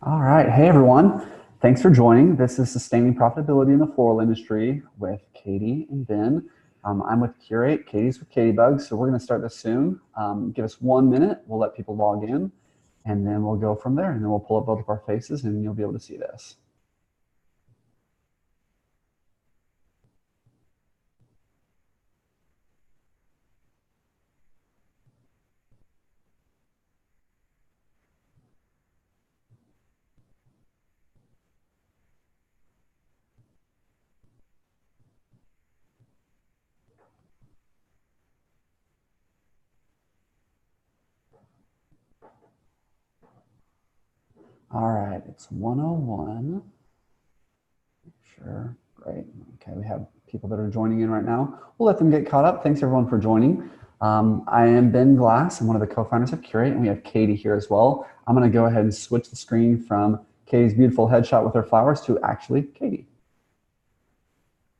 All right. Hey, everyone. Thanks for joining. This is Sustaining Profitability in the Floral Industry with Katie and Ben. I'm with Curate. Katie's with Katiebug. So we're going to start this soon. Give us 1 minute. We'll let people log in, and then we'll go from there. And then we'll pull up both of our faces, and you'll be able to see this. All right. It's 101. Sure. Great. Okay. We have people that are joining in right now. We'll let them get caught up. Thanks, everyone, for joining. I am Ben Glass. I'm one of the co-founders of Curate, and we have Katie here as well. I'm going to go ahead and switch the screen from Katie's beautiful headshot with her flowers to actually Katie.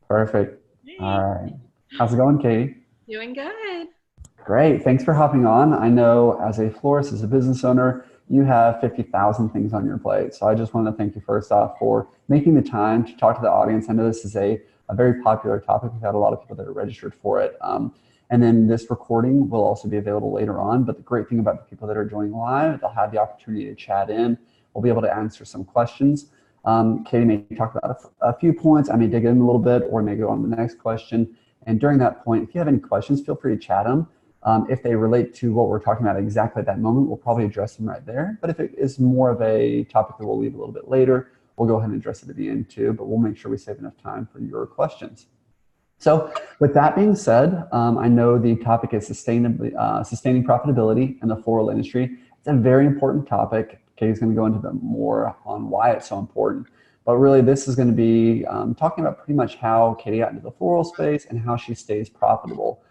Perfect. All Hey, right. How's it going, Katie? doing good. Great. Thanks for hopping on. I know as a florist, as a business owner, you have 50,000 things on your plate. So I just want to thank you first off for making the time to talk to the audience. I know this is a very popular topic. We've had a lot of people that are registered for it. And then this recording will also be available later on. But the great thing about the people that are joining live, they'll have the opportunity to chat in. We'll be able to answer some questions. Katie may talk about a few points. I may dig in a little bit or may go on to the next question. And during that point, if you have any questions, feel free to chat them. If they relate to what we're talking about exactly at that moment, we'll probably address them right there. But if it is more of a topic that we'll leave a little bit later, we'll go ahead and address it at the end too, but we'll make sure we save enough time for your questions. So with that being said, I know the topic is sustaining profitability in the floral industry. It's a very important topic. Katie's going to go into the more on why it's so important. But really, this is going to be talking about pretty much how Katie got into the floral space and how she stays profitable.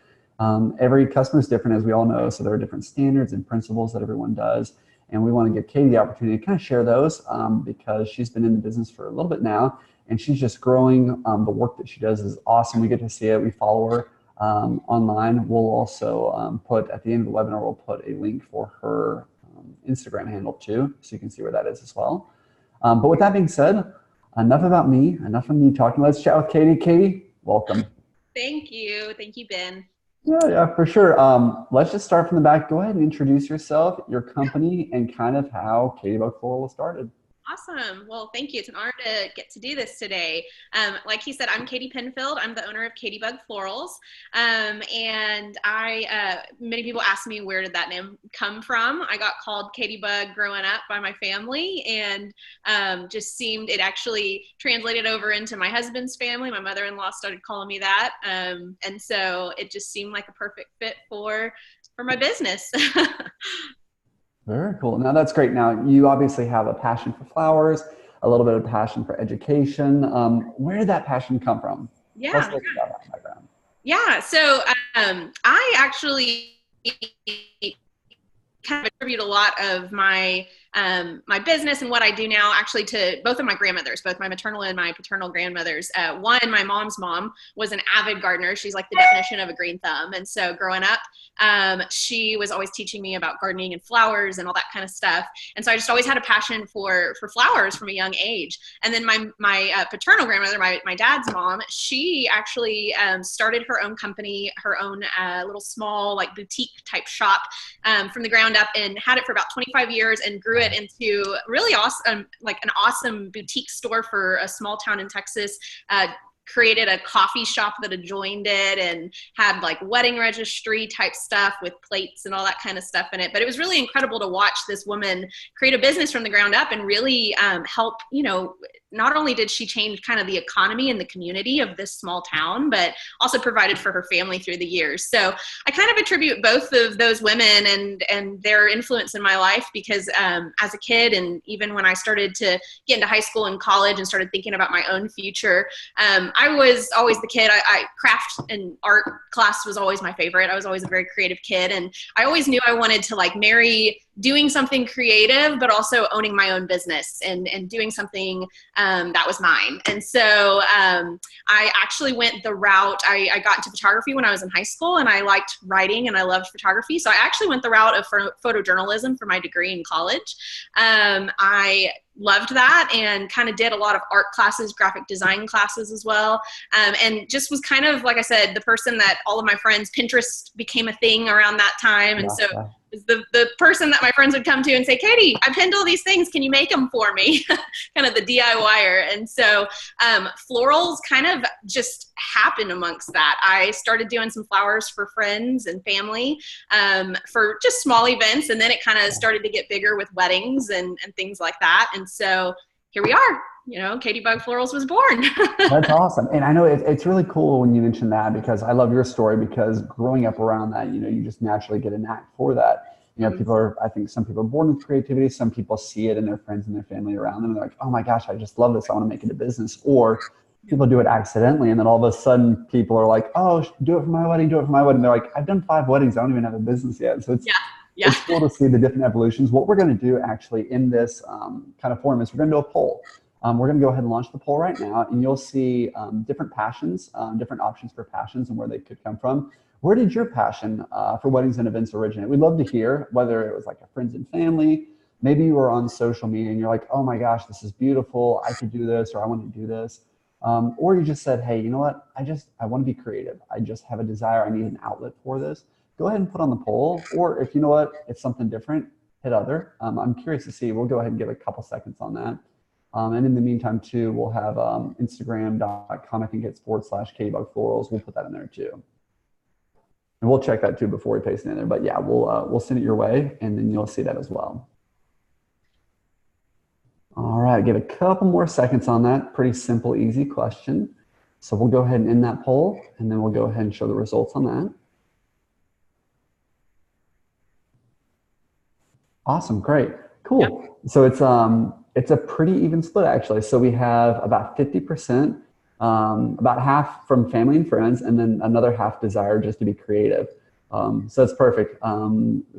Every customer is different, as we all know, so there are different standards and principles that everyone does. And we want to give Katie the opportunity to kind of share those because she's been in the business for a little bit now and she's just growing. The work that she does is awesome. We get to see it. We follow her online. We'll also put at the end of the webinar, we'll put a link for her Instagram handle too, so you can see where that is as well. But with that being said, enough about me, enough of me talking. Let's chat with Katie. Katie, welcome. Thank you. Thank you, Ben. Yeah, for sure. Let's just start from the back. Go ahead and introduce yourself, your company, and kind of how Katiebug Floral started. Awesome. Well, thank you. It's an honor to get to do this today. Like he said, I'm Katie Penfield. I'm the owner of Katiebug Florals. Many people ask me where did that name come from. I got called Katiebug growing up by my family and just seemed, it actually translated over into my husband's family. My mother-in-law started calling me that. And so it just seemed like a perfect fit for my business. Very cool. Now that's great. Now you obviously have a passion for flowers, a little bit of passion for education. Where did that passion come from? Tell us a Yeah. little bit about that background. Yeah. So I actually kind of attribute a lot of my business and what I do now actually to both of my grandmothers, both my maternal and my paternal grandmothers. One, my mom's mom was an avid gardener. She's like the definition of a green thumb. And so growing up, she was always teaching me about gardening and flowers and all that kind of stuff. And so I just always had a passion for flowers from a young age. And then my paternal grandmother, my dad's mom, she actually started her own company, her own little small like boutique type shop from the ground up and had it for about 25 years and grew it into really awesome, like an awesome boutique store for a small town in Texas. Created a coffee shop that adjoined it and had like wedding registry type stuff with plates and all that kind of stuff in it. But it was really incredible to watch this woman create a business from the ground up and really help, not only did she change kind of the economy and the community of this small town, but also provided for her family through the years. So I kind of attribute both of those women and their influence in my life because as a kid and even when I started to get into high school and college and started thinking about my own future, I was always the kid. I craft and art class was always my favorite. I was always a very creative kid. And I always knew I wanted to like marry doing something creative, but also owning my own business and doing something that was mine. And so I actually went the route, I got into photography when I was in high school and I liked writing and I loved photography. So I actually went the route of photojournalism for my degree in college. I loved that and kind of did a lot of art classes, graphic design classes as well. And just was kind of, like I said, the person that all of my friends, Pinterest became a thing around that time. And so was the person that my friends would come to and say, Katie, I pinned all these things. Can you make them for me? Kind of the DIYer. And so florals kind of just happened amongst that. I started doing some flowers for friends and family for just small events. And then it kind of started to get bigger with weddings and things like that. And so here we are. You know, Katiebug Florals was born. That's awesome. And I know it's really cool when you mention that, because I love your story, because growing up around that, you know, you just naturally get a knack for that. You know, I think some people are born with creativity. Some people see it in their friends and their family around them. And they're like, oh my gosh, I just love this. I want to make it a business. Or people do it accidentally. And then all of a sudden people are like, oh, do it for my wedding, do it for my wedding. They're like, I've done 5 weddings. I don't even have a business yet. So it's cool to see the different evolutions. What we're going to do actually in this kind of forum is we're going to do a poll. We're going to go ahead and launch the poll right now, and you'll see different passions, different options for passions and where they could come from. Where did your passion for weddings and events originate? We'd love to hear, whether it was like a friends and family, maybe you were on social media and you're like, oh my gosh, this is beautiful. I could do this, or I want to do this. Or you just said, hey, you know what? I want to be creative. I just have a desire. I need an outlet for this. Go ahead and put on the poll. Or if you know what, it's something different, hit other. I'm curious to see. We'll go ahead and give a couple seconds on that. And in the meantime, too, we'll have Instagram.com, I think it's /Katiebug Florals. We'll put that in there, too. And we'll check that, too, before we paste it in there. But, yeah, we'll send it your way, and then you'll see that as well. All right, give a couple more seconds on that. Pretty simple, easy question. So we'll go ahead and end that poll, and then we'll go ahead and show the results on that. Awesome, great, cool. Yep. So it's a pretty even split, actually. So we have about 50%, about half from family and friends, and then another half desire just to be creative. So it's perfect.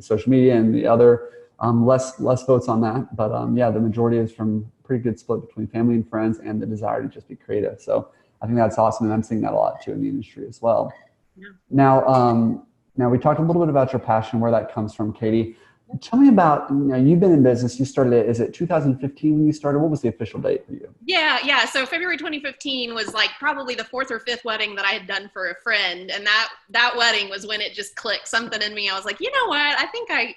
Social media and the other, less votes on that. But yeah, the majority is from pretty good split between family and friends and the desire to just be creative. So I think that's awesome. And I'm seeing that a lot too in the industry as well. Yeah. Now we talked a little bit about your passion, where that comes from, Katie. Tell me about, you've been in business. You started it, is it 2015 when you started? What was the official date for you? Yeah. So February 2015 was like probably the 4th or 5th wedding that I had done for a friend. And that wedding was when it just clicked something in me. I was like, you know what? I think I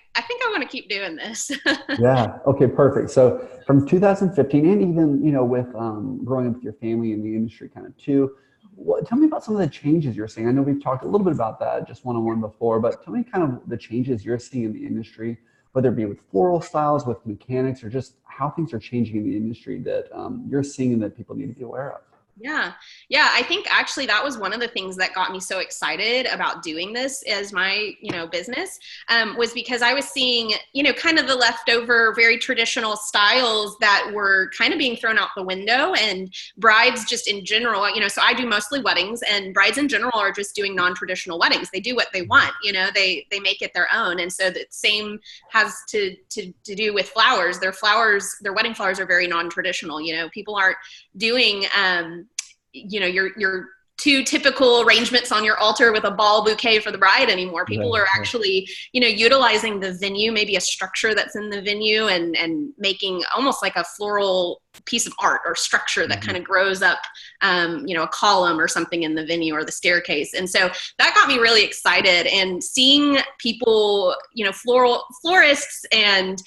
want to keep doing this. Yeah. Okay, perfect. So from 2015 and even, with growing up with your family in the industry kind of too, tell me about some of the changes you're seeing. I know we've talked a little bit about that just one-on-one before, but tell me kind of the changes you're seeing in the industry, whether it be with floral styles, with mechanics, or just how things are changing in the industry that you're seeing and that people need to be aware of. Yeah. I think actually that was one of the things that got me so excited about doing this as my, business, was because I was seeing, kind of the leftover, very traditional styles that were kind of being thrown out the window, and brides just in general, so I do mostly weddings, and brides in general are just doing non-traditional weddings. They do what they want, they make it their own. And so the same has to do with flowers. Their wedding flowers are very non-traditional. People aren't doing, your 2 typical arrangements on your altar with a ball bouquet for the bride anymore. People are actually, utilizing the venue, maybe a structure that's in the venue, and making almost like a floral piece of art or structure that kind of grows up, a column or something in the venue or the staircase. And so that got me really excited, and seeing people, florists and,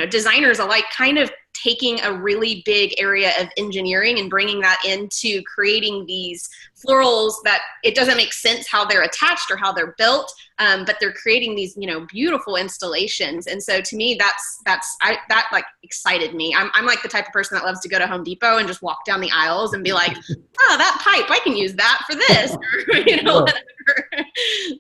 designers alike kind of taking a really big area of engineering and bringing that into creating these florals that it doesn't make sense how they're attached or how they're built, but they're creating these, beautiful installations. And so to me, that like excited me. I'm like the type of person that loves to go to Home Depot and just walk down the aisles and be like, oh, that pipe, I can use that for this, or, whatever.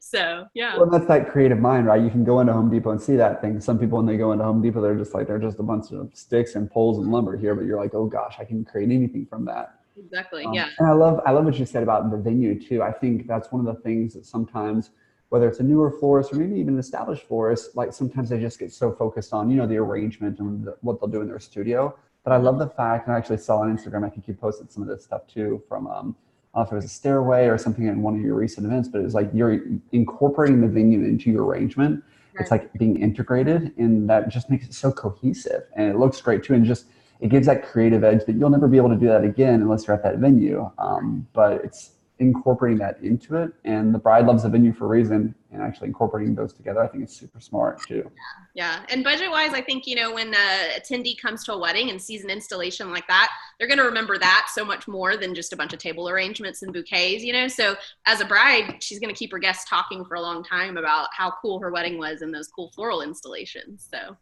So, yeah. Well, that's that creative mind, right? You can go into Home Depot and see that thing. Some people, when they go into Home Depot, they're just a bunch of sticks and poles and lumber here, but you're like, oh gosh, I can create anything from that. Exactly. Yeah. And I love what you said about the venue too. I think that's one of the things that sometimes, whether it's a newer florist or maybe even an established florist, like sometimes they just get so focused on, the arrangement and what they'll do in their studio. But I love the fact, and I actually saw on Instagram, I think you posted some of this stuff too from, I don't know if it was a stairway or something in one of your recent events, but it was like you're incorporating the venue into your arrangement. it's like being integrated, and that just makes it so cohesive, and it looks great too. And just, it gives that creative edge that you'll never be able to do that again unless you're at that venue. But it's incorporating that into it, and the bride loves the venue for a reason, and actually incorporating those together, I think is super smart too. Yeah. And budget wise, I think, when a attendee comes to a wedding and sees an installation like that, they're going to remember that so much more than just a bunch of table arrangements and bouquets, So as a bride, she's going to keep her guests talking for a long time about how cool her wedding was and those cool floral installations. So.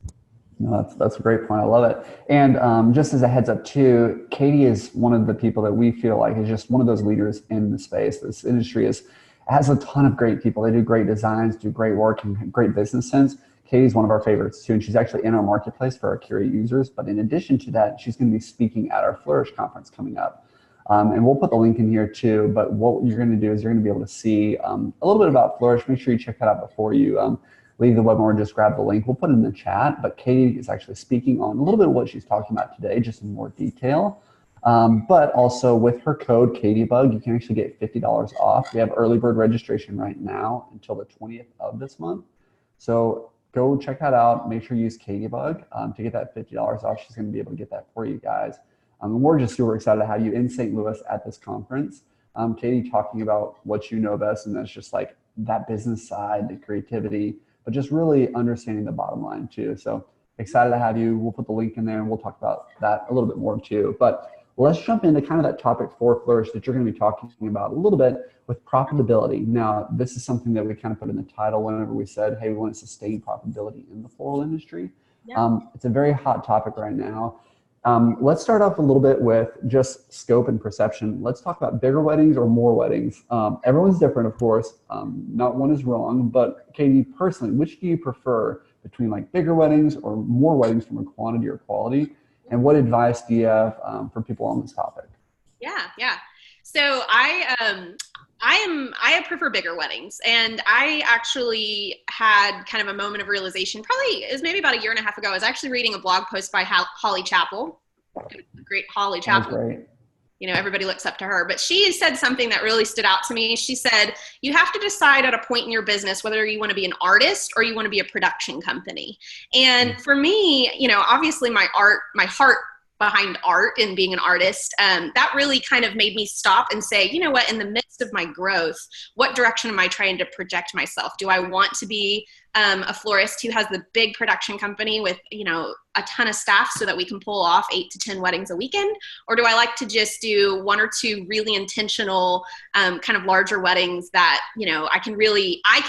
No, that's a great point. I love it. And just as a heads up too, Katie is one of the people that we feel like is just one of those leaders in the space. This industry has a ton of great people. They do great designs, do great work, and great business sense. Katie's one of our favorites too, and she's actually in our marketplace for our Curate users. But in addition to that, she's going to be speaking at our Flourish conference coming up. And we'll put the link in here too. But what you're going to do is you're going to be able to see a little bit about Flourish. Make sure you check that out before you leave the webinar. Just grab the link. We'll put it in the chat. But Katie is actually speaking on a little bit of what she's talking about today, just in more detail. But also with her code Katiebug, you can actually get $50 off. We have early bird registration right now until the 20th of this month. So go check that out. Make sure you use Katiebug to get that $50 off. She's going to be able to get that for you guys. And we're just super excited to have you in St. Louis at this conference. Katie, talking about what you know best, and that's just like that business side, the creativity, but just really understanding the bottom line too. So excited to have you. We'll put the link in there and we'll talk about that a little bit more too. But let's jump into kind of that topic for Flourish that you're going to be talking about a little bit with profitability. Now, this is something that we kind of put in the title whenever we said, hey, we want to sustain profitability in the floral industry. Yeah. It's a very hot topic right now. Let's start off a little bit with just scope and perception. Let's talk about bigger weddings or more weddings. Everyone's different, of course. Not one is wrong, but Katie, personally, which do you prefer between like bigger weddings or more weddings from a quantity or quality? And what advice do you have for people on this topic? Yeah. So I prefer bigger weddings, and I actually had kind of a moment of realization. Probably it was maybe about a year and a half ago. I was actually reading a blog post by Holly Chappell, the great Holly Chappell. Great. Everybody looks up to her, but she said something that really stood out to me. She said, you have to decide at a point in your business whether you want to be an artist or you want to be a production company. And for me, obviously my heart behind art and being an artist, that really kind of made me stop and say, you know what, in the midst of my growth, what direction am I trying to project myself? Do I want to be a florist who has the big production company with, a ton of staff so that we can pull off 8 to 10 weddings a weekend? Or do I like to just do 1 or 2 really intentional kind of larger weddings that, I can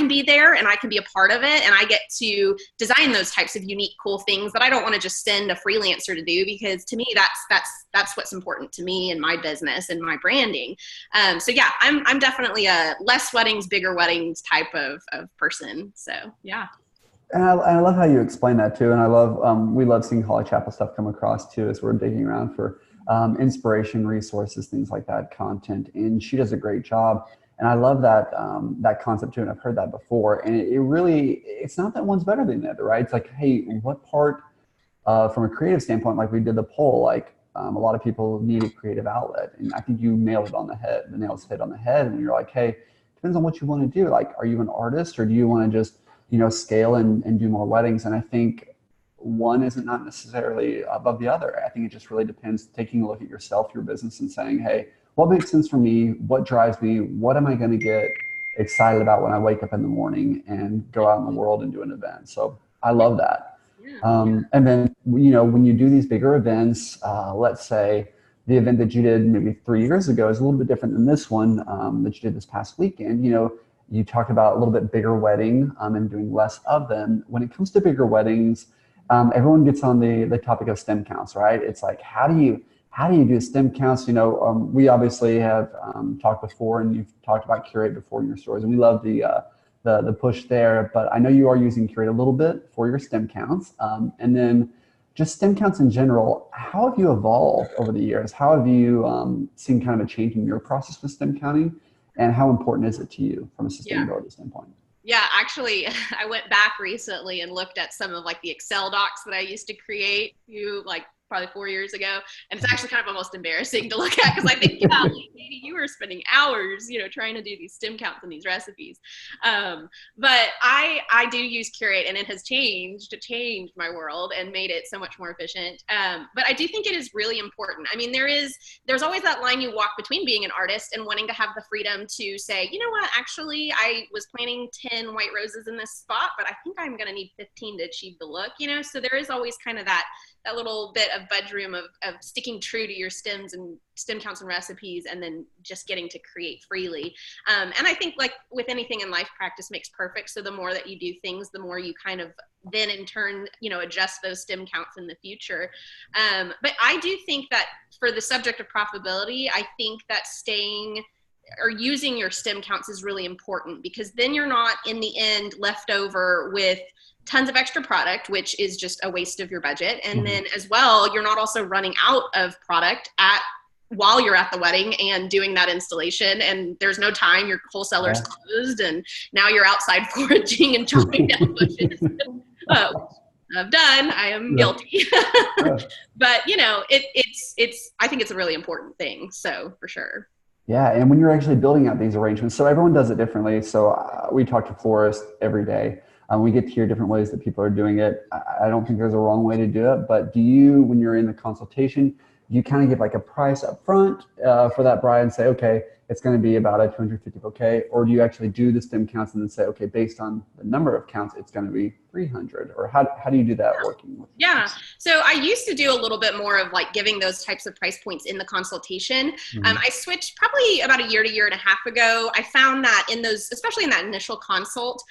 be there and I can be a part of it, and I get to design those types of unique, cool things that I don't want to just send a freelancer to do, because to me, that's what's important to me and my business and my branding. So yeah, I'm definitely a less weddings, bigger weddings type of person. So yeah. And I love how you explain that too. And I love, we love seeing Holly Chappell stuff come across too, as we're digging around for inspiration, resources, things like that, content. And she does a great job. And I love that, that concept too. And I've heard that before. And it's not that one's better than the other, right? It's like, hey, what part from a creative standpoint, like we did the poll, like a lot of people need a creative outlet. And I think you nailed it on the head. The nails hit on the head. And you're like, hey, depends on what you want to do. Like, are you an artist, or do you want to just scale and do more weddings? And I think one isn't not necessarily above the other. I think it just really depends, taking a look at yourself, your business, and saying, hey, what makes sense for me? What drives me? What am I going to get excited about when I wake up in the morning and go out in the world and do an event? So I love that. And then, when you do these bigger events, let's say the event that you did maybe 3 years ago is a little bit different than this one that you did this past weekend. You talked about a little bit bigger wedding and doing less of them. When it comes to bigger weddings, everyone gets on the topic of stem counts, right? It's like, how do you do stem counts? We obviously have talked before, and you've talked about Curate before in your stories, and we love the push there. But I know you are using Curate a little bit for your stem counts, and then just stem counts in general. How have you evolved over the years? How have you seen kind of a change in your process with stem counting? And how important is it to you from a sustainability standpoint? Yeah, actually, I went back recently and looked at some of like the Excel docs that I used to create to like probably 4 years ago. And it's actually kind of almost embarrassing to look at because I think, yeah, Katie, you were spending hours, trying to do these stem counts and these recipes. But I do use Curate, and it has changed my world and made it so much more efficient. But I do think it is really important. I mean, there's always that line you walk between being an artist and wanting to have the freedom to say, you know what, actually, I was planning 10 white roses in this spot, but I think I'm going to need 15 to achieve the look, So there is always kind of that little bit of bedroom of sticking true to your stems and stem counts and recipes, and then just getting to create freely. And I think, like with anything in life, practice makes perfect. So the more that you do things, the more you kind of then in turn, adjust those stem counts in the future. But I do think that for the subject of profitability, I think that staying or using your stem counts is really important, because then you're not in the end left over with tons of extra product, which is just a waste of your budget. And then as well, you're not also running out of product while you're at the wedding and doing that installation, and there's no time, your wholesaler's closed, and now you're outside foraging and chopping down bushes. I've done, I am guilty. But I think it's a really important thing. So for sure. Yeah, and when you're actually building out these arrangements, so everyone does it differently. So we talk to florists every day. We get to hear different ways that people are doing it. I don't think there's a wrong way to do it, but do you, when you're in the consultation, you kind of give like a price up front for that bride and say, okay, it's going to be about a 250 bouquet, or do you actually do the stem counts and then say, okay, based on the number of counts, it's going to be 300, or how do you do that working with Yeah. So I used to do a little bit more of like giving those types of price points in the consultation. I switched probably about a year and a half ago. I found that in those, especially in that initial consult,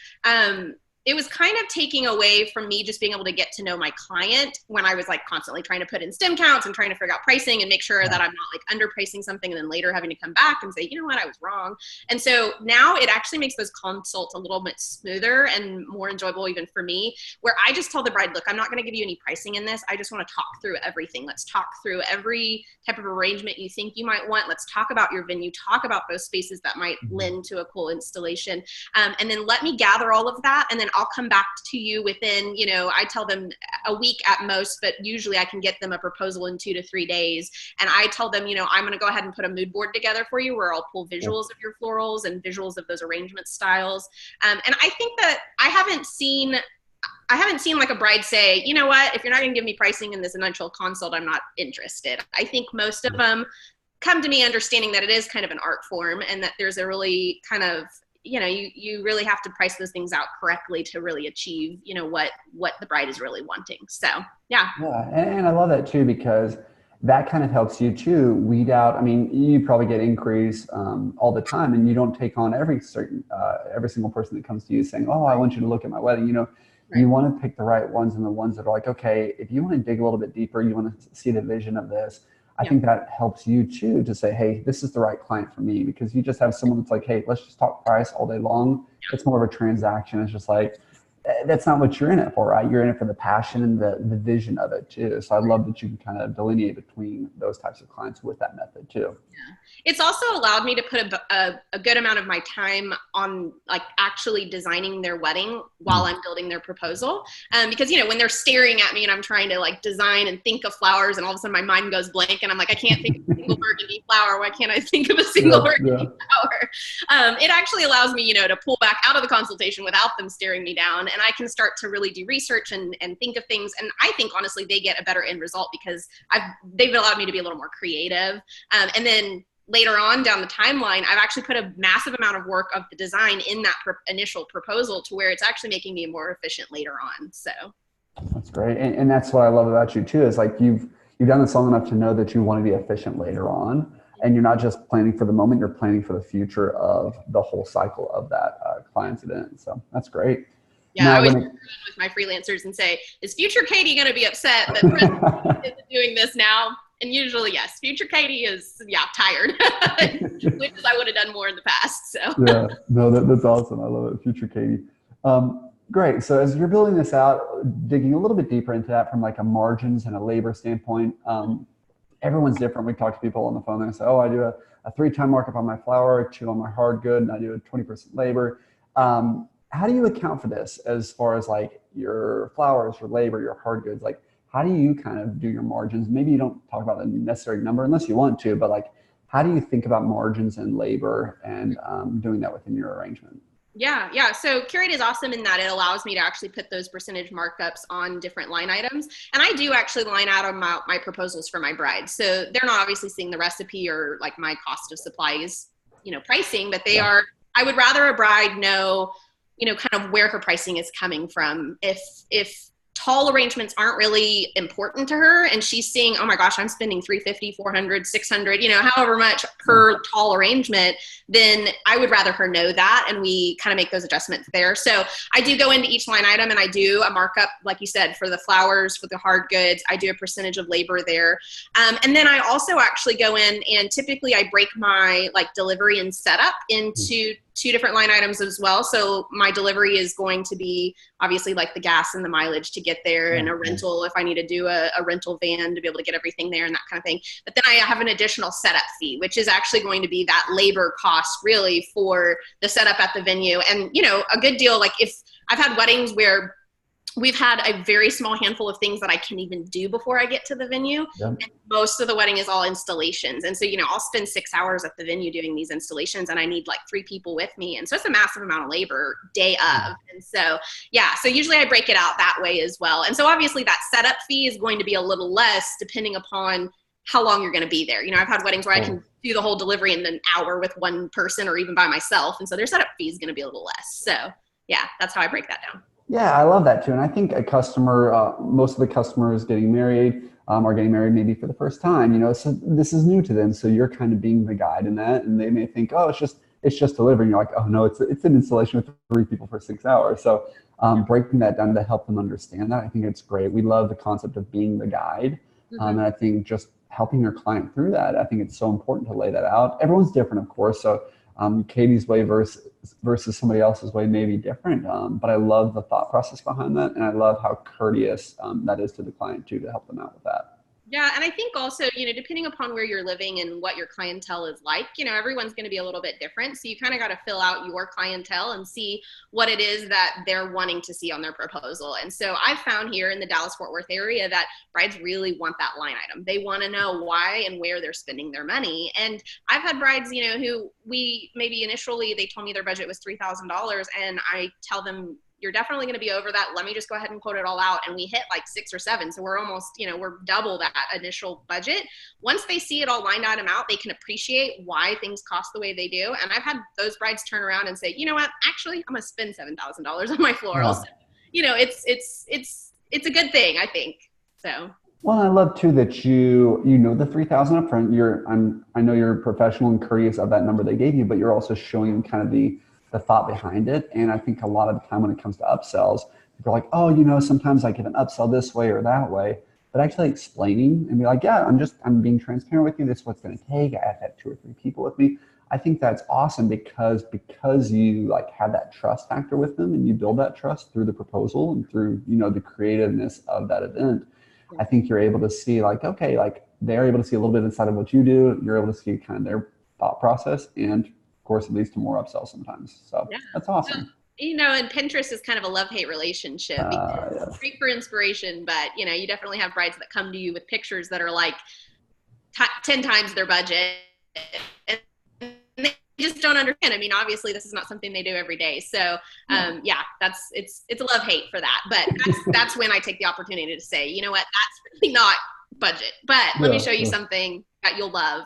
it was kind of taking away from me just being able to get to know my client when I was like constantly trying to put in stem counts and trying to figure out pricing and make sure that I'm not like underpricing something and then later having to come back and say, you know what, I was wrong. And so now it actually makes those consults a little bit smoother and more enjoyable even for me, where I just tell the bride, look, I'm not going to give you any pricing in this. I just want to talk through everything. Let's talk through every type of arrangement you think you might want. Let's talk about your venue, talk about those spaces that might lend to a cool installation. And then let me gather all of that. And then I'll come back to you within, I tell them a week at most, but usually I can get them a proposal in 2 to 3 days. And I tell them, I'm going to go ahead and put a mood board together for you where I'll pull visuals of your florals and visuals of those arrangement styles. And I think that I haven't seen like a bride say, you know what, if you're not going to give me pricing in this initial consult, I'm not interested. I think most of them come to me understanding that it is kind of an art form and that there's a really kind of, you really have to price those things out correctly to really achieve, what the bride is really wanting. So, yeah. Yeah, and I love that too, because that kind of helps you too weed out. I mean, you probably get inquiries all the time, and you don't take on every single person that comes to you saying, oh, I want you to look at my wedding. Right. You want to pick the right ones, and the ones that are like, okay, if you want to dig a little bit deeper, you want to see the vision of this. I think that helps you too, to say, hey, this is the right client for me, because you just have someone that's like, hey, let's just talk price all day long. It's more of a transaction. It's just like, that's not what you're in it for, right? You're in it for the passion and the vision of it too. So I love that you can kind of delineate between those types of clients with that method too. Yeah. It's also allowed me to put a good amount of my time on like actually designing their wedding while I'm building their proposal. Because, when they're staring at me and I'm trying to like design and think of flowers, and all of a sudden my mind goes blank and I'm like, I can't think of a single burgundy flower. Why can't I think of a single burgundy flower? It actually allows me, to pull back out of the consultation without them staring me down. And I can start to really do research and think of things. And I think honestly, they get a better end result because they've allowed me to be a little more creative. And then later on down the timeline, I've actually put a massive amount of work of the design in that initial proposal to where it's actually making me more efficient later on. So that's great. And that's what I love about you too, is like you've done this long enough to know that you want to be efficient later on. And you're not just planning for the moment, you're planning for the future of the whole cycle of that client's event. So that's great. Yeah, I always with my freelancers and say, is future Katie going to be upset that Chris isn't doing this now? And usually, yes, future Katie is, tired, which is I would have done more in the past. So yeah, no, that's awesome. I love it, future Katie. Great. So as you're building this out, digging a little bit deeper into that from like a margins and a labor standpoint, everyone's different. We talk to people on the phone and say, oh, I do a 3-time markup on my flour, 2 on my hard good, and I do a 20% labor. How do you account for this as far as like your flowers, your labor, your hard goods? Like, how do you kind of do your margins? Maybe you don't talk about the necessary number unless you want to, but like, how do you think about margins and labor and doing that within your arrangement? Yeah. So Curate is awesome in that it allows me to actually put those percentage markups on different line items. And I do actually line out my proposals for my brides. So they're not obviously seeing the recipe or like my cost of supplies, pricing, but they are, I would rather a bride know, kind of where her pricing is coming from. If tall arrangements aren't really important to her and she's seeing, oh my gosh, I'm spending 350, 400, 600, however much per tall arrangement, then I would rather her know that. And we kind of make those adjustments there. So I do go into each line item and I do a markup, like you said, for the flowers, for the hard goods. I do a percentage of labor there. And then I also actually go in and typically I break my like delivery and setup into two different line items as well. So my delivery is going to be obviously like the gas and the mileage to get there and a rental if I need to do a rental van to be able to get everything there and that kind of thing. But then I have an additional setup fee, which is actually going to be that labor cost really for the setup at the venue. And, a good deal, like if I've had weddings where we've had a very small handful of things that I can even do before I get to the venue. Yep. And most of the wedding is all installations. And so, I'll spend 6 hours at the venue doing these installations and I need like 3 people with me. And so it's a massive amount of labor day of. And so, so usually I break it out that way as well. And so obviously that setup fee is going to be a little less depending upon how long you're going to be there. I've had weddings where I can do the whole delivery in an hour with one person or even by myself. And so their setup fee is going to be a little less. So that's how I break that down. Yeah, I love that too. And I think a customer, most of the customers getting married are getting married maybe for the first time, so this is new to them. So you're kind of being the guide in that. And they may think, oh, it's just delivering. You're like, oh no, it's an installation with 3 people for 6 hours. So breaking that down to help them understand that, I think it's great. We love the concept of being the guide. And I think just helping your client through that, I think it's so important to lay that out. Everyone's different, of course. So Katie's way versus somebody else's way may be different, but I love the thought process behind that, and I love how courteous that is to the client too, to help them out with that. Yeah, and I think also, depending upon where you're living and what your clientele is like, everyone's going to be a little bit different. So you kind of got to fill out your clientele and see what it is that they're wanting to see on their proposal. And so I've found here in the Dallas-Fort Worth area that brides really want that line item. They want to know why and where they're spending their money. And I've had brides, who maybe initially they told me their budget was $3,000 and I tell them, you're definitely going to be over that. Let me just go ahead and quote it all out. And we hit like 6 or 7. So we're almost, we're double that initial budget. Once they see it all line item out, they can appreciate why things cost the way they do. And I've had those brides turn around and say, you know what, actually, I'm going to spend $7,000 on my florals. Yeah. So, it's a good thing, I think. So. Well, I love too that you know the 3,000 up front. I know you're professional and courteous of that number they gave you, but you're also showing them kind of the thought behind it. And I think a lot of the time when it comes to upsells, people are like, oh, sometimes I give an upsell this way or that way, but actually explaining and be like, yeah, I'm being transparent with you. This is what's going to take. I have to have 2 or 3 people with me. I think that's awesome because you like have that trust factor with them and you build that trust through the proposal and through, the creativeness of that event. I think you're able to see like, okay, like they're able to see a little bit inside of what you do. You're able to see kind of their thought process, and of course, it leads to more upsells sometimes. So that's awesome. And Pinterest is kind of a love-hate relationship. It's great for inspiration, but you definitely have brides that come to you with pictures that are like 10 times their budget. And they just don't understand. I mean, obviously this is not something they do every day. So it's a love-hate for that. But that's when I take the opportunity to say, you know what, that's really not budget, but let me show you something that you'll love.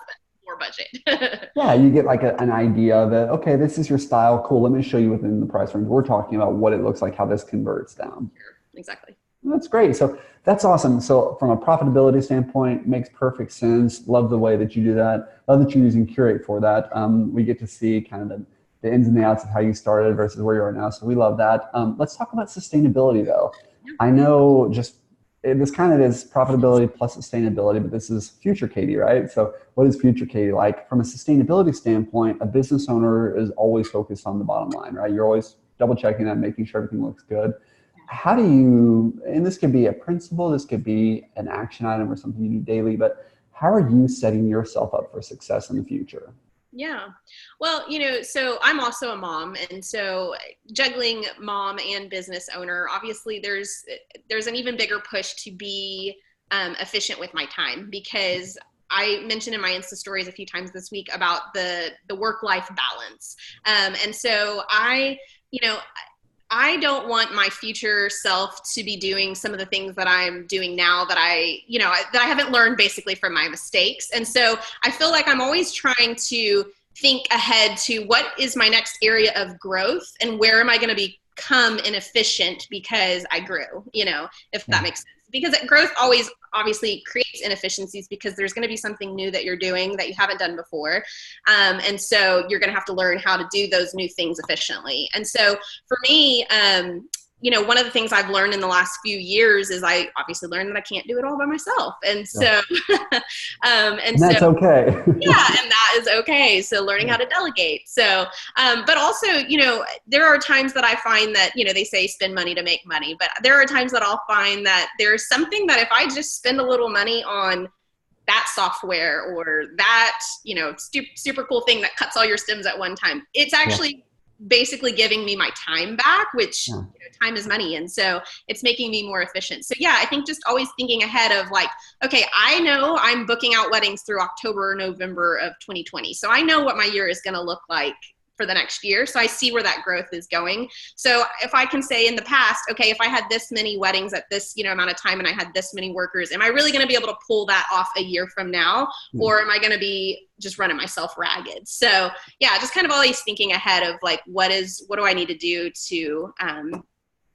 Budget. Yeah, you get like an idea that, okay, this is your style. Cool. Let me show you within the price range. We're talking about what it looks like, how this converts down. Sure. Exactly. That's great. So that's awesome. So from a profitability standpoint, makes perfect sense. Love the way that you do that. Love that you're using Curate for that. We get to see kind of the ins and the outs of how you started versus where you are now. So we love that. Let's talk about sustainability though. Yeah. I know this kind of is profitability plus sustainability, but this is future Katie, right? So what is future Katie like? From a sustainability standpoint, a business owner is always focused on the bottom line, right? You're always double checking that, making sure everything looks good. How do you, and this could be a principle, this could be an action item or something you do daily, but how are you setting yourself up for success in the future? Yeah. Well, so I'm also a mom, and so juggling mom and business owner, obviously there's an even bigger push to be efficient with my time, because I mentioned in my Insta stories a few times this week about the work-life balance. And so you know, I don't want my future self to be doing some of the things that I'm doing now that that I haven't learned basically from my mistakes. And so I feel like I'm always trying to think ahead to what is my next area of growth and where am I going to become inefficient because I grew, if that makes sense. Because growth always obviously creates inefficiencies, because there's going to be something new that you're doing that you haven't done before. And so you're going to have to learn how to do those new things efficiently. And so for me, one of the things I've learned in the last few years is I obviously learned that I can't do it all by myself. And so, and that's okay. Yeah, and that is okay. So learning how to delegate. So, but also, there are times that I find that, they say spend money to make money, but there are times that I'll find that there's something that if I just spend a little money on that software or that, super cool thing that cuts all your stems at one time, it's actually basically giving me my time back, which time is money. And so it's making me more efficient. So yeah, I think just always thinking ahead of like, okay, I know I'm booking out weddings through October or November of 2020. So I know what my year is going to look like for the next year. So I see where that growth is going. So if I can say in the past, okay, if I had this many weddings at this, amount of time and I had this many workers, am I really going to be able to pull that off a year from now? Or am I going to be just running myself ragged? So yeah, just kind of always thinking ahead of like, what do I need to do to,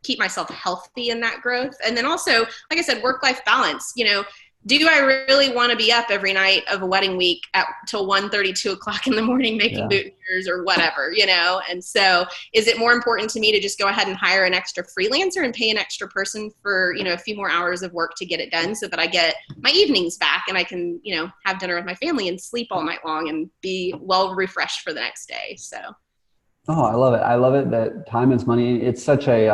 keep myself healthy in that growth? And then also, like I said, work-life balance, do I really want to be up every night of a wedding week till 1:30, 2 o'clock in the morning making boutonnieres or whatever, And so is it more important to me to just go ahead and hire an extra freelancer and pay an extra person for, a few more hours of work to get it done so that I get my evenings back and I can, have dinner with my family and sleep all night long and be well refreshed for the next day? So. Oh, I love it. I love it that time is money. It's such a,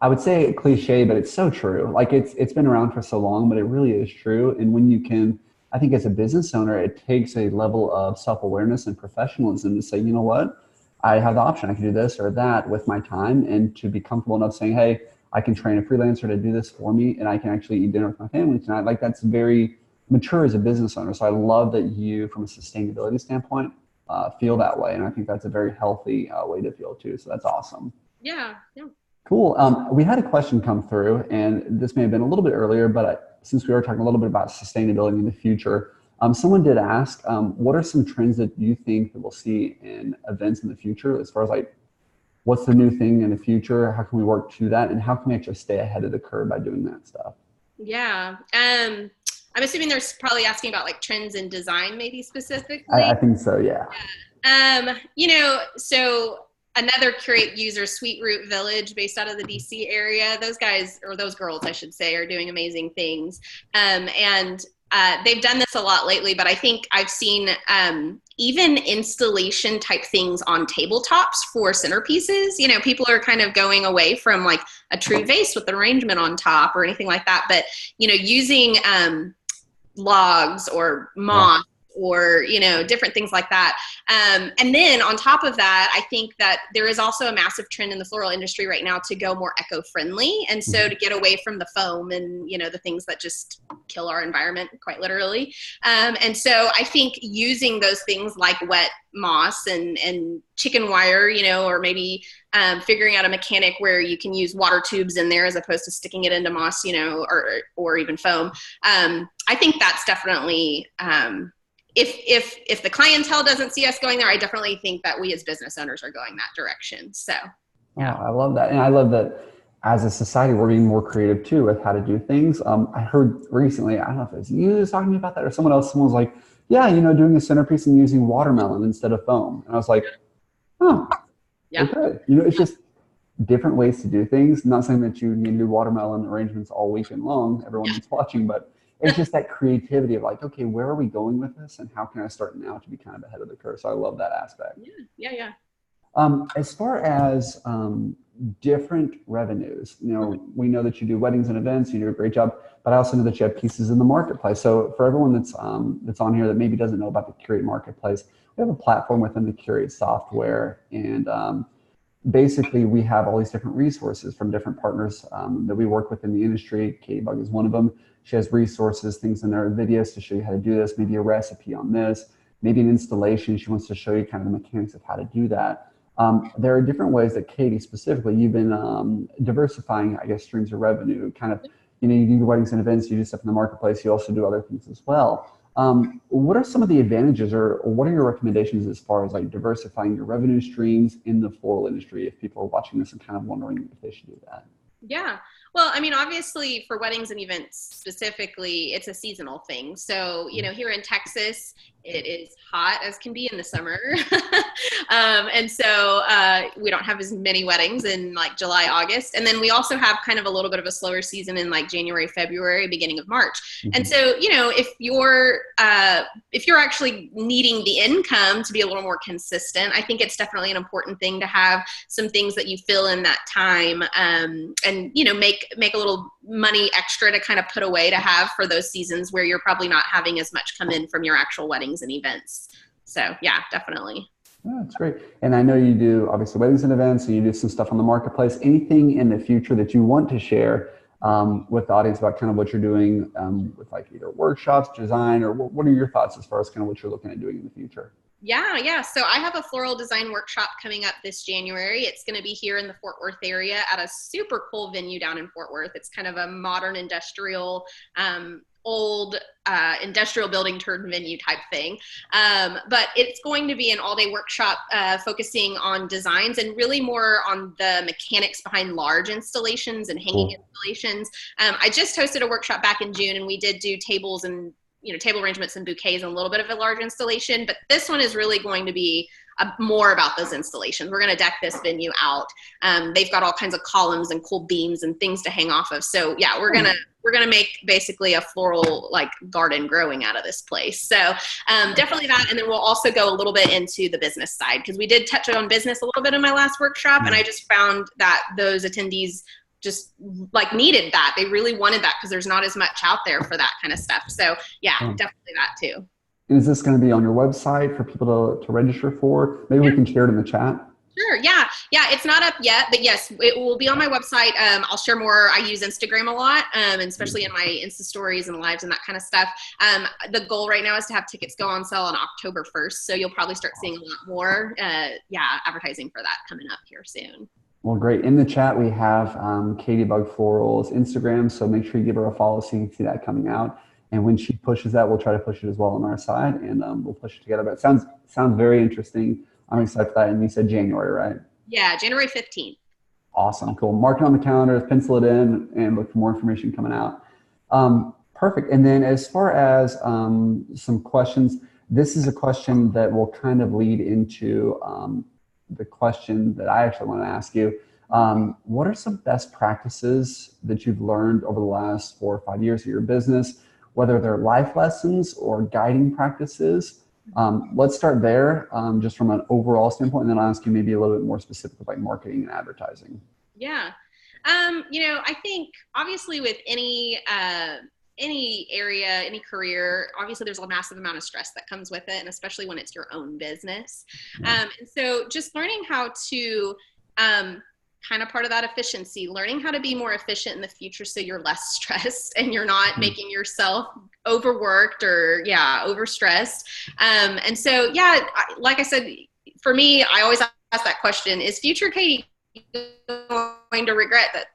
I would say cliche, but it's so true. Like it's been around for so long, but it really is true. And when you can, I think as a business owner, it takes a level of self-awareness and professionalism to say, you know what, I have the option. I can do this or that with my time, and to be comfortable enough saying, hey, I can train a freelancer to do this for me, and I can actually eat dinner with my family tonight. Like that's very mature as a business owner. So I love that you, from a sustainability standpoint, feel that way. And I think that's a very healthy way to feel too. So that's awesome. Yeah. Cool. We had a question come through, and this may have been a little bit earlier, but since we were talking a little bit about sustainability in the future, someone did ask, what are some trends that you think that we'll see in events in the future, as far as like, what's the new thing in the future? How can we work to that? And how can we actually stay ahead of the curve by doing that stuff? Yeah. I'm assuming they're probably asking about like trends in design, maybe specifically. I think so. Yeah. So another Curate user, Sweet Root Village, based out of the DC area. Those guys, or those girls, I should say, are doing amazing things. They've done this a lot lately, but I think I've seen even installation type things on tabletops for centerpieces. People are kind of going away from like a true vase with an arrangement on top or anything like that, but using logs or moss or different things like that. And then on top of that, I think that there is also a massive trend in the floral industry right now to go more eco-friendly, and so to get away from the foam and the things that just kill our environment, quite literally. And so I think using those things like wet moss and chicken wire, or maybe figuring out a mechanic where you can use water tubes in there as opposed to sticking it into moss, or even foam. I think that's definitely, if the clientele doesn't see us going there, I definitely think that we as business owners are going that direction. So, yeah. Oh, I love that. And I love that as a society, we're being more creative too with how to do things. I heard recently, I don't know if it was you was talking about that or someone else, someone was like, yeah, doing a centerpiece and using watermelon instead of foam. And I was like, oh, okay. It's just different ways to do things. Not saying that you need to do watermelon arrangements all weekend long, everyone that's watching, but it's just that creativity of like, okay, where are we going with this? And how can I start now to be kind of ahead of the curve? So I love that aspect. Yeah. As far as different revenues. You know, we know that you do weddings and events, you do a great job, but I also know that you have pieces in the marketplace. So for everyone that's on here that maybe doesn't know about the Curate marketplace, we have a platform within the Curate software, and basically we have all these different resources from different partners that we work with in the industry. Katiebug is one of them. She has resources, things in there, videos to show you how to do this, maybe a recipe on this, maybe an installation. She wants to show you kind of the mechanics of how to do that. There are different ways that Katie, specifically, you've been diversifying, I guess, streams of revenue. Kind of, you know, you do weddings and events, you do stuff in the marketplace, you also do other things as well. What are some of the advantages, or what are your recommendations as far as like diversifying your revenue streams in the floral industry if people are watching this and kind of wondering if they should do that? Yeah. Well, I mean, obviously for weddings and events specifically, it's a seasonal thing. So, you know, here in Texas, it is hot as can be in the summer. And so we don't have as many weddings in like July, August. And then we also have kind of a little bit of a slower season in like January, February, beginning of March. Mm-hmm. And so, you know, if you're actually needing the income to be a little more consistent, I think it's definitely an important thing to have some things that you fill in that time, and, you know, make a little money extra to kind of put away to have for those seasons where you're probably not having as much come in from your actual weddings and events. So yeah, definitely. Yeah, that's great. And I know you do obviously weddings and events, and you do some stuff on the marketplace. Anything in the future that you want to share with the audience about kind of what you're doing with like either workshops, design, or what are your thoughts as far as kind of what you're looking at doing in the future? Yeah. So I have a floral design workshop coming up this January. It's going to be here in the Fort Worth area at a super cool venue down in Fort Worth. It's kind of a modern industrial, old industrial building turned venue type thing. But it's going to be an all-day workshop focusing on designs and really more on the mechanics behind large installations and hanging installations. I just hosted a workshop back in June, and we did do tables and table arrangements and bouquets and a little bit of a large installation, but this one is really going to be more about those installations. We're going to deck this venue out. They've got all kinds of columns and cool beams and things to hang off of. So yeah, we're going to make basically a floral like garden growing out of this place. So definitely that. And then we'll also go a little bit into the business side, because we did touch on business a little bit in my last workshop. And I just found that those attendees just like needed that. They really wanted that because there's not as much out there for that kind of stuff. So yeah, definitely that too. And is this going to be on your website for people to register for? Maybe we can share it in the chat. Sure. Yeah. It's not up yet, but yes, it will be on my website. I'll share more. I use Instagram a lot, and especially in my Insta stories and lives and that kind of stuff. The goal right now is to have tickets go on sale on October 1st. So you'll probably start seeing a lot more, advertising for that coming up here soon. Well, great. In the chat, we have Katiebug Floral's Instagram, so make sure you give her a follow so you can see that coming out. And when she pushes that, we'll try to push it as well on our side, and we'll push it together. But it sounds very interesting. I'm excited for that. And you said January, right? Yeah, January 15th. Awesome. Cool. Mark it on the calendar, pencil it in, and look for more information coming out. Perfect. And then as far as some questions, this is a question that will kind of lead into the question that I actually want to ask you. What are some best practices that you've learned over the last 4 or 5 years of your business, whether they're life lessons or guiding practices? Let's start there, just from an overall standpoint, and then I'll ask you maybe a little bit more specific like marketing and advertising. Yeah. I think obviously with any area, any career, obviously there's a massive amount of stress that comes with it, and especially when it's your own business. And so just learning how to kind of part of that efficiency, learning how to be more efficient in the future so you're less stressed and you're not making yourself overworked or overstressed. And so, like I said, for me, I always ask that question, is future Katie going to regret that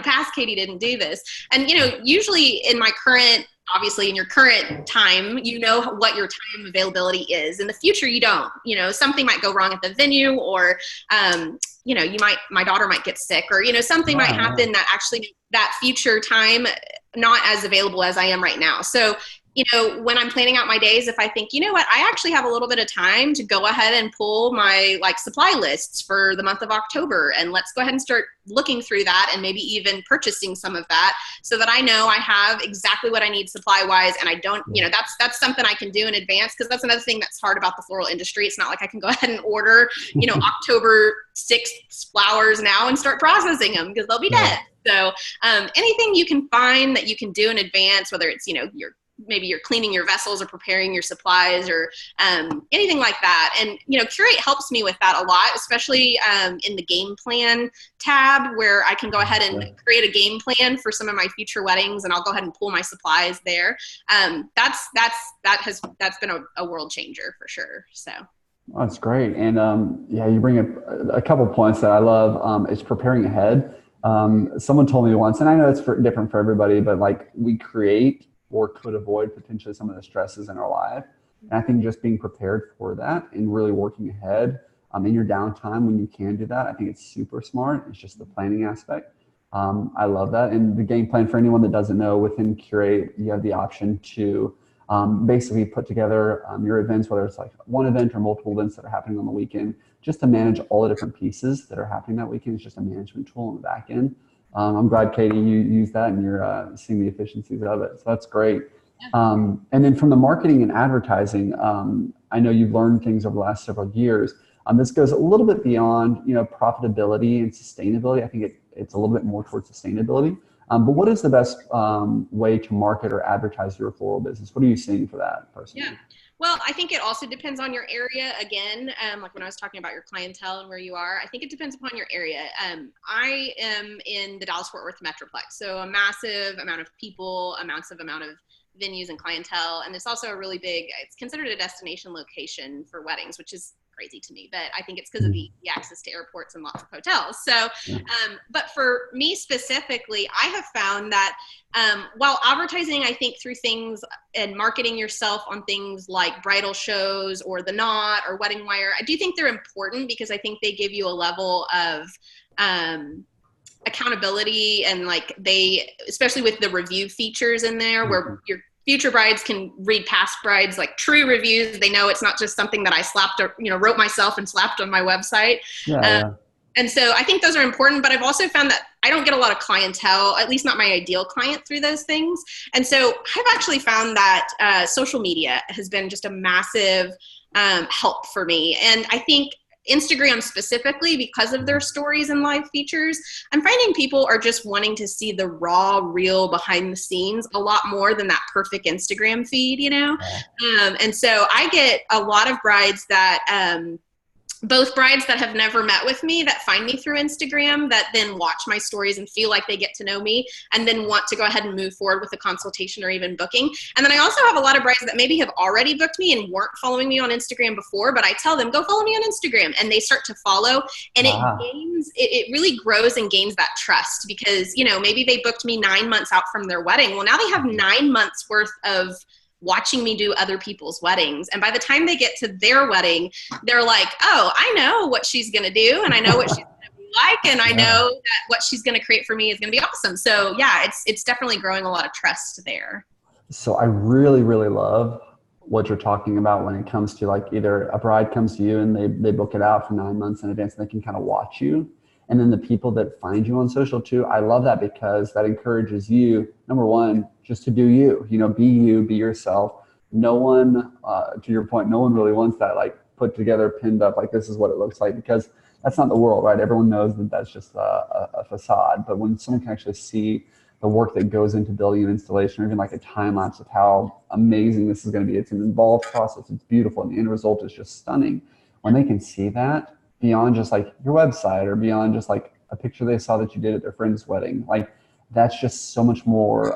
past Katie didn't do this? And usually in my current, obviously in your current time, what your time availability is. In the future, you don't. Something might go wrong at the venue, or my daughter might get sick, or something might happen that actually that future time not as available as I am right now. So when I'm planning out my days, if I think, you know what, I actually have a little bit of time to go ahead and pull my like supply lists for the month of October, and let's go ahead and start looking through that and maybe even purchasing some of that so that I know I have exactly what I need supply wise. And I don't, that's something I can do in advance, because that's another thing that's hard about the floral industry. It's not like I can go ahead and order, October 6th flowers now and start processing them, because they'll be dead. So anything you can find that you can do in advance, whether it's, maybe you're cleaning your vessels or preparing your supplies or anything like that. And, Curate helps me with that a lot, especially in the game plan tab, where I can go ahead and create a game plan for some of my future weddings, and I'll go ahead and pull my supplies there. That's been a world changer for sure. So. Oh, that's great. And you bring up a couple points that I love. Is preparing ahead. Someone told me once, and I know it's different for everybody, but like we create or could avoid potentially some of the stresses in our life. And I think just being prepared for that and really working ahead in your downtime when you can do that, I think it's super smart. It's just the planning aspect. I love that. And the game plan, for anyone that doesn't know, within Curate, you have the option to basically put together your events, whether it's like one event or multiple events that are happening on the weekend, just to manage all the different pieces that are happening that weekend. It's just a management tool on the back end. I'm glad, Katie, you use that and you're seeing the efficiencies of it. So that's great. And then from the marketing and advertising, I know you've learned things over the last several years. This goes a little bit beyond, profitability and sustainability. I think it's a little bit more towards sustainability. But what is the best way to market or advertise your floral business? What are you seeing for that personally? Yeah. Well, I think it also depends on your area. Again, like when I was talking about your clientele and where you are, I think it depends upon your area. I am in the Dallas-Fort Worth Metroplex, so a massive amount of people, a massive amount of venues and clientele. And it's also a really big, it's considered a destination location for weddings, which is crazy to me, but I think it's because of the access to airports and lots of hotels. So, but for me specifically, I have found that while advertising, I think through things and marketing yourself on things like bridal shows or The Knot or Wedding Wire, I do think they're important because I think they give you a level of accountability, and like especially with the review features in there where your future brides can read past brides, like true reviews. They know it's not just something that I slapped or, wrote myself and slapped on my website. And so I think those are important, but I've also found that I don't get a lot of clientele, at least not my ideal client, through those things. And so I've actually found that social media has been just a massive help for me. And I think Instagram specifically, because of their stories and live features, I'm finding people are just wanting to see the raw, real behind the scenes a lot more than that perfect Instagram feed, and so I get a lot of brides that both brides that have never met with me that find me through Instagram that then watch my stories and feel like they get to know me and then want to go ahead and move forward with a consultation or even booking. And then I also have a lot of brides that maybe have already booked me and weren't following me on Instagram before, but I tell them, go follow me on Instagram, and they start to follow, and it really grows and gains that trust because, maybe they booked me 9 months out from their wedding. Well, now they have 9 months worth of watching me do other people's weddings. And by the time they get to their wedding, they're like, oh, I know what she's going to do. And I know what she's going to be like. And I know that what she's going to create for me is going to be awesome. So yeah, it's definitely growing a lot of trust there. So I really, really love what you're talking about when it comes to like either a bride comes to you and they book it out for 9 months in advance and they can kind of watch you. And then the people that find you on social too, I love that because that encourages you, number one, just to do you, be yourself. No one, to your point, no one really wants that like put together, pinned up, like this is what it looks like, because that's not the world, right? Everyone knows that that's just a facade. But when someone can actually see the work that goes into building an installation, or even like a time lapse of how amazing this is going to be, it's an involved process, it's beautiful, and the end result is just stunning. When they can see that, beyond just like your website or beyond just like a picture they saw that you did at their friend's wedding, like that's just so much more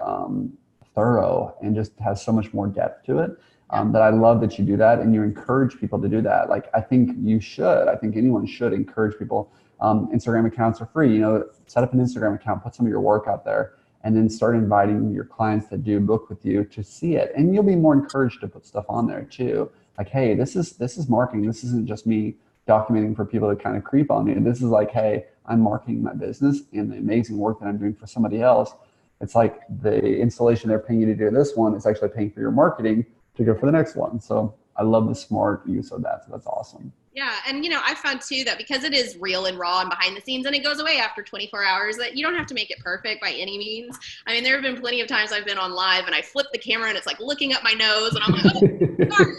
thorough and just has so much more depth to it that I love that you do that and you encourage people to do that. Like I think anyone should encourage people. Instagram accounts are free, set up an Instagram account, put some of your work out there, and then start inviting your clients that do book with you to see it. And you'll be more encouraged to put stuff on there too. Like, hey, this is marketing. This isn't just me documenting for people to kind of creep on me. This is like, hey, I'm marketing my business and the amazing work that I'm doing for somebody else. it's like the installation they're paying you to do this one is actually paying for your marketing to go for the next one. So I love the smart use of that. So that's awesome. Yeah. And, I found too that because it is real and raw and behind the scenes and it goes away after 24 hours, that you don't have to make it perfect by any means. I mean, there have been plenty of times I've been on live and I flip the camera and it's like looking up my nose and I'm like, oh, sorry,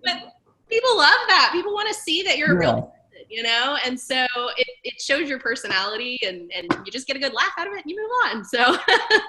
but people love that. People want to see that you're a real person, and so it shows your personality and you just get a good laugh out of it and you move on. So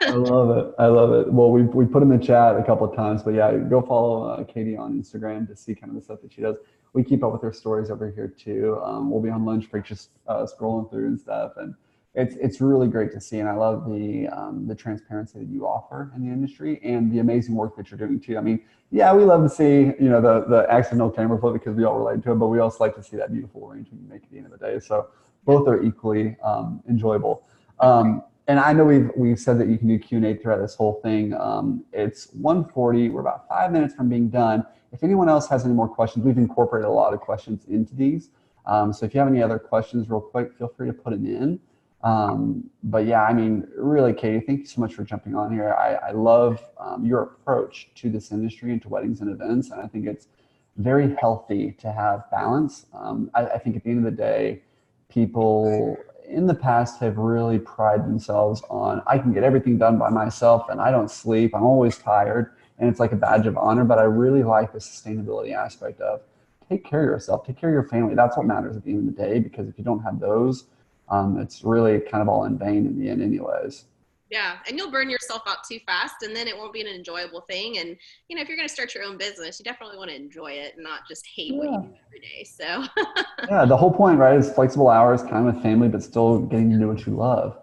I love it. I love it. Well, we put in the chat a couple of times, but yeah, go follow Katie on Instagram to see kind of the stuff that she does. We keep up with her stories over here too. We'll be on lunch break just scrolling through and stuff, and it's really great to see. And I love the transparency that you offer in the industry and the amazing work that you're doing too. I mean, yeah, we love to see the accidental camera flip because we all relate to it, but we also like to see that beautiful arrangement you make at the end of the day. So both are equally enjoyable. And I know we've said that you can do Q&A throughout this whole thing. It's 1:40. We're about 5 minutes from being done. If anyone else has any more questions, we've incorporated a lot of questions into these. So if you have any other questions real quick, feel free to put them in. But yeah, I mean, really, Katie, thank you so much for jumping on here. I love your approach to this industry and to weddings and events. And I think it's very healthy to have balance. I think at the end of the day, people in the past have really prided themselves on, I can get everything done by myself and I don't sleep. I'm always tired. And it's like a badge of honor. But I really like the sustainability aspect of take care of yourself, take care of your family. That's what matters at the end of the day, because if you don't have those, it's really kind of all in vain in the end anyways. Yeah. And you'll burn yourself out too fast and then it won't be an enjoyable thing. And, if you're going to start your own business, you definitely want to enjoy it and not just hate what you do every day. So yeah, the whole point, right, is flexible hours, time with family, but still getting to do what you love.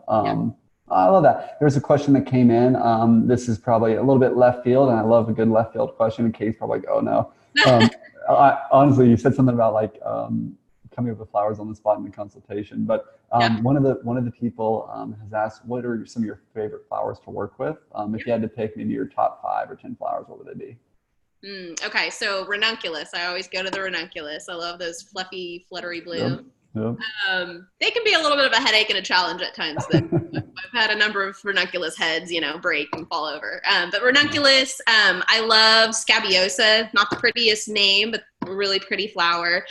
I love that. There's a question that came in. This is probably a little bit left field, and I love a good left field question. And Katie's probably like, oh no. Honestly, you said something about like coming up with flowers on the spot in the consultation. But one of the people has asked, what are some of your favorite flowers to work with? If you had to pick maybe your top 5 or 10 flowers, what would they be? Okay, so ranunculus. I always go to the ranunculus. I love those fluffy, fluttery blue. Yep. They can be a little bit of a headache and a challenge at times. I've had a number of ranunculus heads, break and fall over. But ranunculus, I love scabiosa. Not the prettiest name, but a really pretty flower.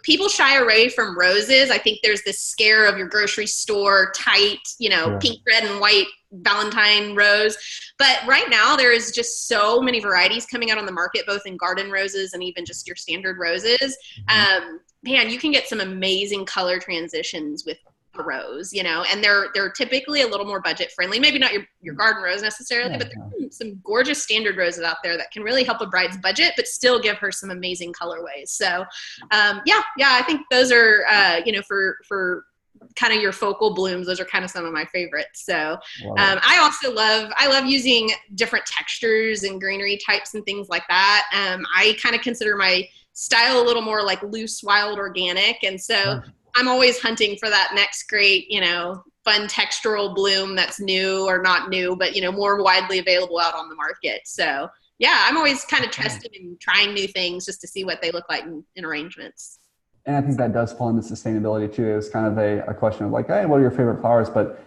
People shy away from roses. I think there's this scare of your grocery store tight, pink, red, and white Valentine rose. But right now there is just so many varieties coming out on the market, both in garden roses and even just your standard roses. Man, you can get some amazing color transitions with the rose, and they're typically a little more budget friendly. Maybe not your garden rose necessarily, but there are some gorgeous standard roses out there that can really help a bride's budget, but still give her some amazing colorways. So, I think those are, for kind of your focal blooms, those are kind of some of my favorites. So I love using different textures and greenery types and things like that. I kind of consider my style a little more like loose, wild, organic. And so I'm always hunting for that next great, fun textural bloom that's new or not new, but, more widely available out on the market. So yeah, I'm always kind of testing and trying new things just to see what they look like in arrangements. And I think that does fall into sustainability too. It's kind of a question of like, hey, what are your favorite flowers? But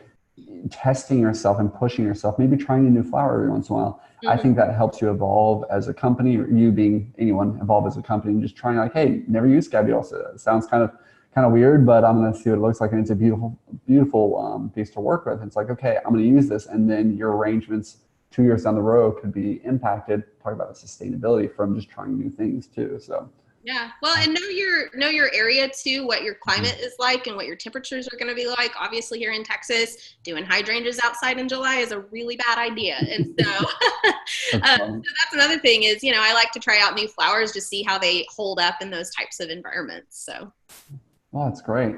testing yourself and pushing yourself, maybe trying a new flower every once in a while. I think that helps you evolve as a company, or you being anyone evolve as a company, and just trying like, hey, never use scabiosa. It sounds kind of weird, but I'm going to see what it looks like. And it's a beautiful piece to work with. It's like, okay, I'm going to use this. And then your arrangements 2 years down the road could be impacted. Talk about the sustainability from just trying new things too. So yeah, well, and know your area too, what your climate is like and what your temperatures are going to be like. Obviously, here in Texas, doing hydrangeas outside in July is a really bad idea, and so, so that's another thing is I like to try out new flowers to see how they hold up in those types of environments. So, well, that's great.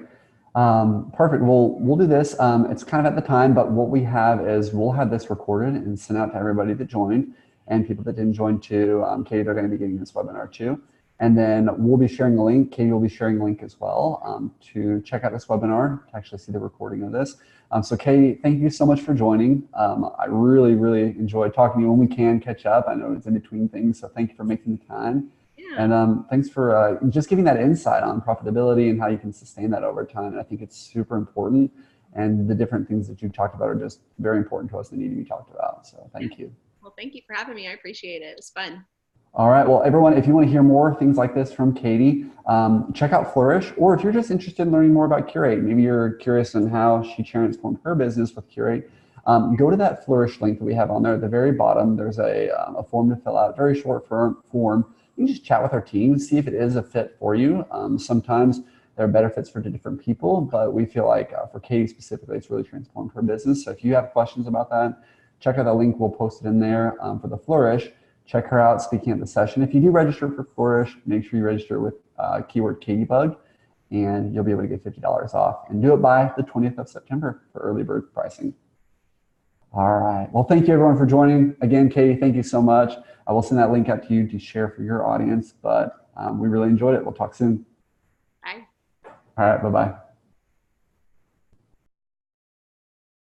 Perfect. Well, we'll do this. It's kind of at the time, but what we have is we'll have this recorded and sent out to everybody that joined, and people that didn't join too. Katie, they're going to be getting this webinar too. And then we'll be sharing a link. Katie will be sharing a link as well to check out this webinar, to actually see the recording of this. So Katie, thank you so much for joining. I really, really enjoyed talking to you. When we can catch up, I know it's in between things, so thank you for making the time. Yeah. And thanks for just giving that insight on profitability and how you can sustain that over time. And I think it's super important. And the different things that you've talked about are just very important to us and need to be talked about. So thank you. Well, thank you for having me. I appreciate it. It was fun. All right. Well, everyone, if you want to hear more things like this from Katie, check out Flourish. Or if you're just interested in learning more about Curate, maybe you're curious on how she transformed her business with Curate, go to that Flourish link that we have on there at the very bottom. There's a form to fill out, very short form. You can just chat with our team, see if it is a fit for you. Sometimes there are better fits for different people, but we feel like for Katie specifically, it's really transformed her business. So if you have questions about that, check out the link. We'll post it in there for the Flourish. Check her out speaking at the session. If you do register for Flourish, make sure you register with keyword Katiebug, and you'll be able to get $50 off. And do it by the 20th of September for early bird pricing. All right. Well, thank you everyone for joining. Again, Katie, thank you so much. I will send that link out to you to share for your audience, but we really enjoyed it. We'll talk soon. Bye. All right. Bye-bye.